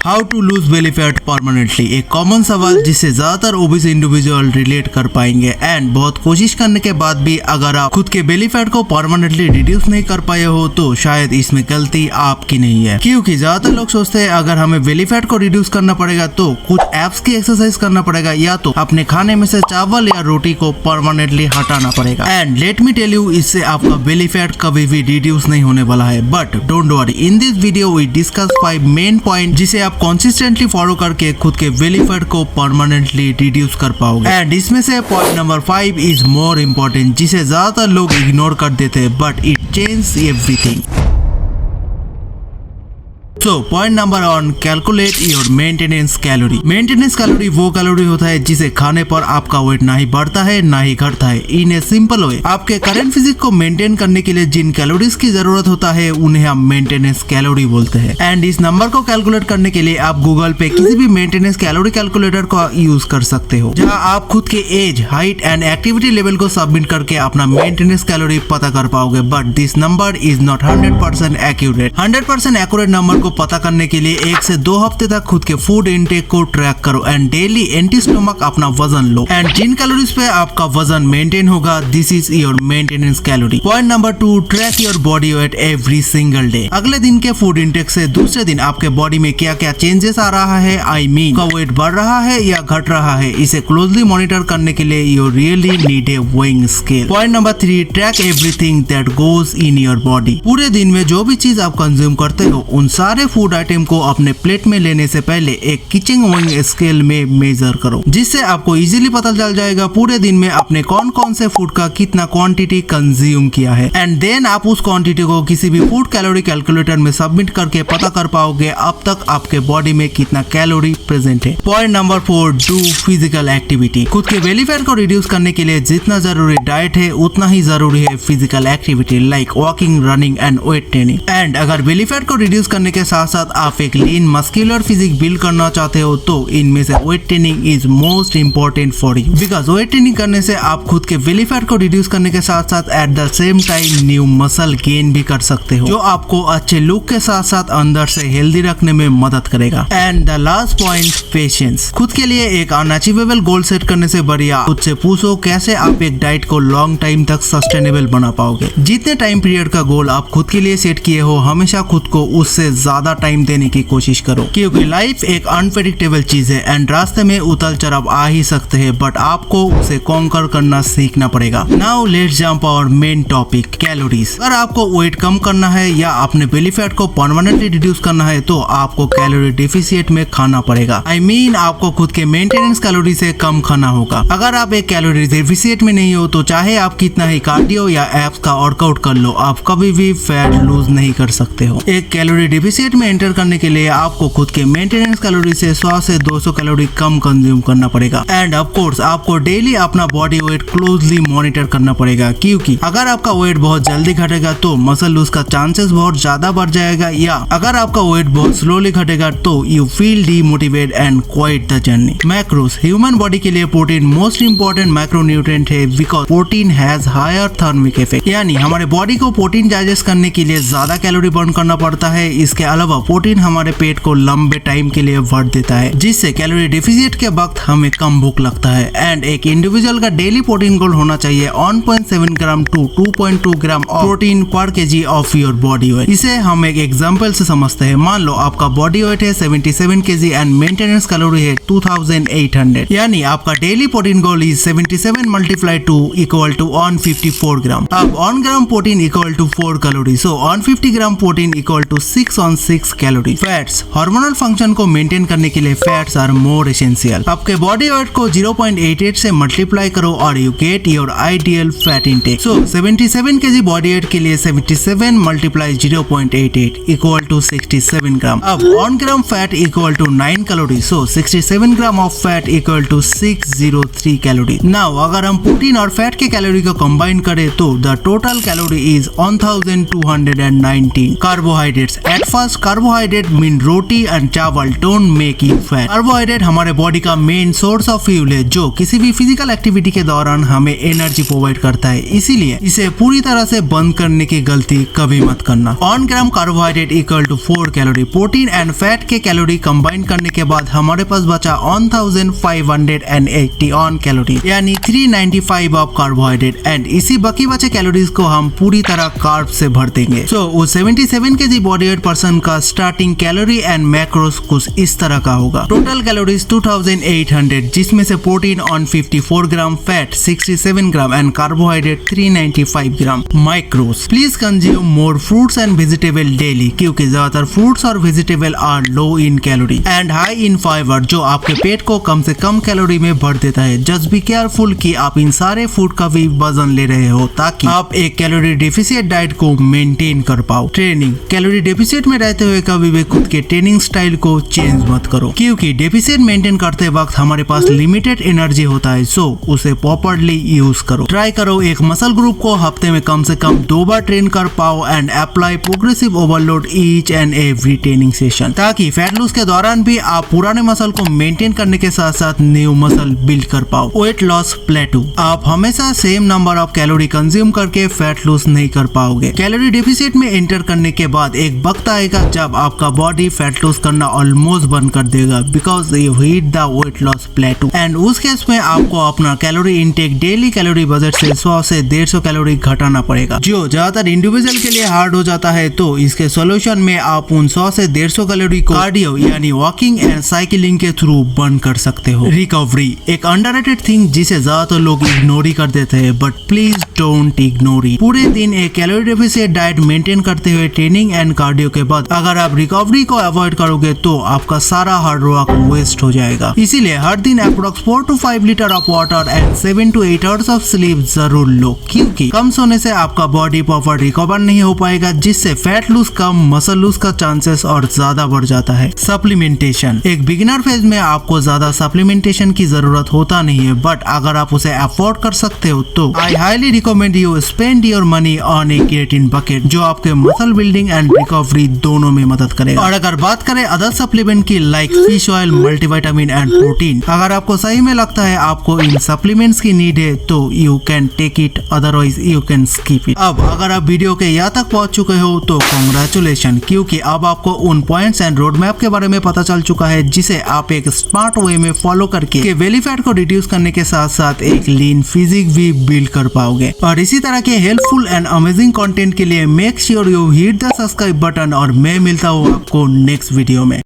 How to lose belly fat permanently, एक common सवाल जिससे ज्यादातर ओबीस इंडिविजुअल रिलेट कर पाएंगे। एंड बहुत कोशिश करने के बाद भी अगर आप खुद के बेली फैट को परमानेंटली रिड्यूस नहीं कर पाए हो तो शायद इसमें गलती आपकी नहीं है, क्योंकि ज्यादातर लोग सोचते हैं अगर हमें बेली फैट को रिड्यूस करना पड़ेगा तो कुछ एप्स की एक्सरसाइज करना पड़ेगा या तो अपने खाने में से चावल या रोटी को परमानेंटली हटाना पड़ेगा। And let me tell you, इससे आपका बेली फैट कभी भी रिड्यूस नहीं होने वाला है। But don't worry, in this video we discuss 5 main point जिसे आप कंसिस्टेंटली फॉलो करके खुद के बेली फैट को परमानेंटली रिड्यूस कर पाओगे। एंड इसमें से point number 5 is more important, जिसे ज्यादातर लोग इग्नोर कर देते हैं, but it change everything. So, point number 1, calculate your maintenance calorie. Maintenance calorie वो कैलोरी होता है जिसे खाने पर आपका वेट ना ही बढ़ता है ना ही घटता है। इन ए सिंपल वे, आपके करंट फिजिक को मेंटेन करने के लिए जिन कैलोरीज की जरूरत होता है उन्हें हम मेंटेनेंस कैलोरी बोलते हैं। एंड इस नंबर को कैलकुलेट करने के लिए आप गूगल पे किसी भी मेंटेनेंस कैलोरी कैलकुलेटर का यूज कर सकते हो, जहाँ आप खुद के age, height and activity level को सबमिट करके अपना मेंटेनेंस कैलोरी पता कर पाओगे। But this number is not 100% accurate. 100% accurate number को पता करने के लिए 1 से 2 हफ्ते तक खुद के फूड इनटेक को ट्रैक करो एंड डेली एम्प्टी स्टमक अपना वजन लो। एंड जिन कैलोरीज पे आपका वजन मेंटेन होगा, this is your maintenance calorie. Point number 2, track your body weight every single day. अगले दिन के फूड इनटेक से दूसरे दिन आपके बॉडी में क्या क्या चेंजेस आ रहा है, आई मीन का वेट बढ़ रहा है या घट रहा है, इसे क्लोजली मॉनिटर करने के लिए you really need a weighing scale. Point number 3, track everything that goes in your body. पूरे दिन में जो भी चीज आप कंज्यूम करते हो उन सारे फूड आइटम को अपने प्लेट में लेने से पहले एक किचन वेइंग स्केल में मेजर करो, जिससे आपको इजीली पता चल जाएगा पूरे दिन में आपने कौन कौन से फूड का कितना क्वांटिटी कंज्यूम किया है। एंड देन आप उस क्वांटिटी को किसी भी फूड कैलोरी कैलकुलेटर में सबमिट करके पता कर पाओगे अब तक आपके बॉडी में कितना कैलोरी प्रेजेंट है। Point number 4, do physical activity. खुद के बेली फैट को रिड्यूस करने के लिए जितना जरूरी डाइट है उतना ही जरूरी है physical activity like walking, running and weight training. And अगर बेली फैट को रिड्यूस करने के साथ साथ आप एक लीन मस्कुलर फिजिक बिल्ड करना चाहते हो तो इनमें से weight training is most important for you, because weight training करने से आप खुद के बेली फैट को रिड्यूस करने के साथ साथ at the same time new muscle gain भी कर सकते हो, जो आपको अच्छे लुक के साथ साथ अंदर से हेल्दी रखने में मदद करेगा। And the last point, patience. खुद के लिए एक अनअचीवेबल गोल सेट करने से बढ़िया खुद से पूछो कैसे आप एक डाइट को लॉन्ग टाइम तक सस्टेनेबल बना पाओगे। जितने टाइम पीरियड का गोल आप खुद के लिए सेट किए हो, हमेशा खुद को उससे ज्यादा टाइम देने की कोशिश करो, क्योंकि लाइफ एक अनप्रेडिक्टेबल चीज है एंड रास्ते में उतार चढ़ाव आ ही सकते हैं, बट आपको उसे कॉन्कर करना सीखना पड़ेगा। Now let's jump our main topic, calories. अगर आपको वेट कम करना है या अपने बेली फैट को परमानेंटली रिड्यूस करना है तो आपको कैलोरी डेफिसिएट में खाना पड़ेगा। आई मीन आपको खुद के मेंटेनेंस कैलोरी से कम खाना होगा। अगर आप एक कैलोरी डेफिसिएट में नहीं हो तो चाहे आप कितना ही कार्डियो या एप्स का वर्कआउट कर लो, आप कभी भी फैट लूज नहीं कर सकते हो। एक कैलोरी डेफिसिएट में एंटर करने के लिए आपको खुद के मेंटेनेंस कैलोरी से 100 से 200 कैलोरी कम कंज्यूम करना पड़ेगा। एंड ऑफ कोर्स आपको डेली अपना बॉडी वेट क्लोजली मॉनिटर करना पड़ेगा, क्योंकि अगर आपका वेट बहुत जल्दी घटेगा तो मसल लूज का चांसेस बहुत ज्यादा बढ़ जाएगा, या अगर आपका वेट बहुत स्लोली घटेगा तो you feel demotivate and quite the journey. Macros, human body के लिए प्रोटीन मोस्ट इंपोर्टेंट मैक्रोन्यूट्रिएंट है, because protein has higher thermic effect, यानी हमारे बॉडी को प्रोटीन डाइजेस्ट करने के लिए ज्यादा कैलोरी बर्न करना पड़ता है। इसके अलावा प्रोटीन हमारे पेट को लंबे टाइम के लिए भर देता है, जिससे कैलोरी डेफिसिट के वक्त हमें कम भूख लगता है। एंड एक इंडिविजुअल का डेली प्रोटीन गोल होना चाहिए 1.7 ग्राम टू 2.2 ग्राम प्रोटीन पर KG of your body weight. इसे हम एक एग्जांपल से समझते हैं। मान लो आपका बॉडी वेट है 77 केजी एंड मेंटेनेंस कैलोरी है 2800, यानी आपका daily protein goal is 77 multiply 2 equal to 154 gram. अब 1 gram protein equal to 4 calorie, so 150 gram protein equal to 6 on 6 calorie. Fats, hormonal function को मेंटेन करने के लिए फैट्स आर मोर एसेंशियल। आपके body weight को 0.88 से मल्टीप्लाई करो और you get your ideal fat intake. So 77 KG body weight के लिए 77 मल्टीप्लाई 0.88 इक्वल टू 67 ग्राम। अब 1 gram fat equal to 9 calorie, so 67 gram of fat equal to 603 calorie. Now अगर हम प्रोटीन और फैट के कैलोरी को कंबाइन करें तो the total calorie is 1219। Carbohydrates, at first carbohydrate mean roti and chawal don't make you fat. Carbohydrate हमारे body का main source of fuel है जो किसी भी फिजिकल एक्टिविटी के दौरान हमें एनर्जी प्रोवाइड करता है, इसीलिए इसे पूरी तरह से बंद करने की गलती कभी मत करना। 1 gram carbohydrate equal to 4 calorie. Protein and fat के कैलोरी कंबाइन करने के बाद हमारे पास बचा 1581 कैलोरी यानी 395 ऑफ कार्बोहाइड्रेट एंड इसी बाकी बचे कैलोरीज को हम पूरी तरह कार्ब से भर देंगे। सो उस 77 केजी बॉडी वेट पर्सन का स्टार्टिंग कैलोरी एंड मैक्रोस कुछ इस तरह का होगा। टोटल कैलोरीज 2800 जिसमें से protein on 54 gram, fat 67 gram and carbohydrate 395 gram. Micros please consume more fruits and vegetable daily क्योंकि ज्यादातर फ्रूट्स और vegetable are low in calorie and high in fibre जो आपके पेट को कम से कम कैलोरी में भर देता है। जस्ट बी केयरफुल कि आप इन सारे फूड का भी वजन ले रहे हो ताकि आप एक कैलोरी डेफिसिट डाइट को मेंटेन कर पाओ। ट्रेनिंग कैलोरी डेफिसिट में रहते हुए कभी भी खुद के ट्रेनिंग स्टाइल को चेंज मत करो क्योंकि डेफिसिट मेंटेन करते वक्त हमारे पास लिमिटेड एनर्जी होता है, सो उसे प्रॉपर्ली यूज करो। ट्राई करो एक मसल ग्रुप को हफ्ते में कम से कम 2 बार ट्रेन कर पाओ and apply progressive overload each and every training session ताकि फैट लूज के दौरान भी आप पुराने मसल को मेंटेन करने के साथ साथ न्यू मसल बिल्ड कर पाओ। वेट लॉस प्लेटू आप हमेशा same number of calorie consume करके फैट लूज नहीं कर पाओगे। कैलोरी डेफिसिट में एंटर करने के बाद एक वक्त आएगा जब आपका बॉडी फैट लूज करना ऑलमोस्ट बंद कर देगा because you hit the weight loss प्लेटू and उस केस में आपको अपना calorie intake daily calorie budget से 100 से 150 कैलोरी घटाना पड़ेगा जो ज्यादातर इंडिविजुअल के लिए हार्ड हो जाता है। तो इसके सोल्यूशन में आप उन 100 से 150 कैलोरी को कार्डियो यानी वॉकिंग एंड साइकिलिंग के थ्रू बर्न कर सकते हो। रिकवरी एक अंडररेटेड थिंग जिसे ज्यादातर लोग इग्नोर ही कर देते हैं but please don't ignore it. पूरे दिन एक कैलोरी डेफिसिट डाइट मेंटेन करते हुए ट्रेनिंग एंड कार्डियो के बाद अगर आप रिकवरी को अवॉइड करोगे तो आपका सारा हार्ड वर्क वेस्ट हो जाएगा। इसीलिए हर दिन approx 4 to 5 litre of water and 7 to 8 hours of sleep जरूर लो क्योंकि कम सोने से आपका बॉडी प्रॉपर रिकवर नहीं हो पाएगा जिससे फैट लूज कम मसल लूज का चांसेस और ज्यादा बढ़ जाता है। सप्लीमेंटेशन एक बिगिनर फेज में आपको ज्यादा सप्लीमेंटेशन की जरूरत होता नहीं है बट अगर आप उसे अफोर्ड कर सकते हो तो I highly recommend you spend your money on A creatine bucket जो आपके मसल बिल्डिंग एंड रिकवरी दोनों में मदद करेगा। और अगर बात करें अदर सप्लीमेंट की like fish oil, multivitamin and protein, अगर आपको सही में लगता है आपको इन सप्लीमेंट्स की नीड है तो you can take it otherwise you can skip it. अब अगर आप वीडियो के यहाँ तक पहुंच चुके हो तो कांग्रेचुलेशन क्योंकि अब आपको उन पॉइंट्स एंड रोड मैप के बारे में पता चल चुका है जिसे आप एक स्मार्ट वे में फॉलो करके बेली फैट को रिड्यूस करने के साथ साथ एक लीन फिजिक भी बिल्ड कर पाओगे। और इसी तरह के हेल्पफुल एंड अमेजिंग कंटेंट के लिए make sure you hit the subscribe button और मैं मिलता हूँ आपको नेक्स्ट वीडियो में।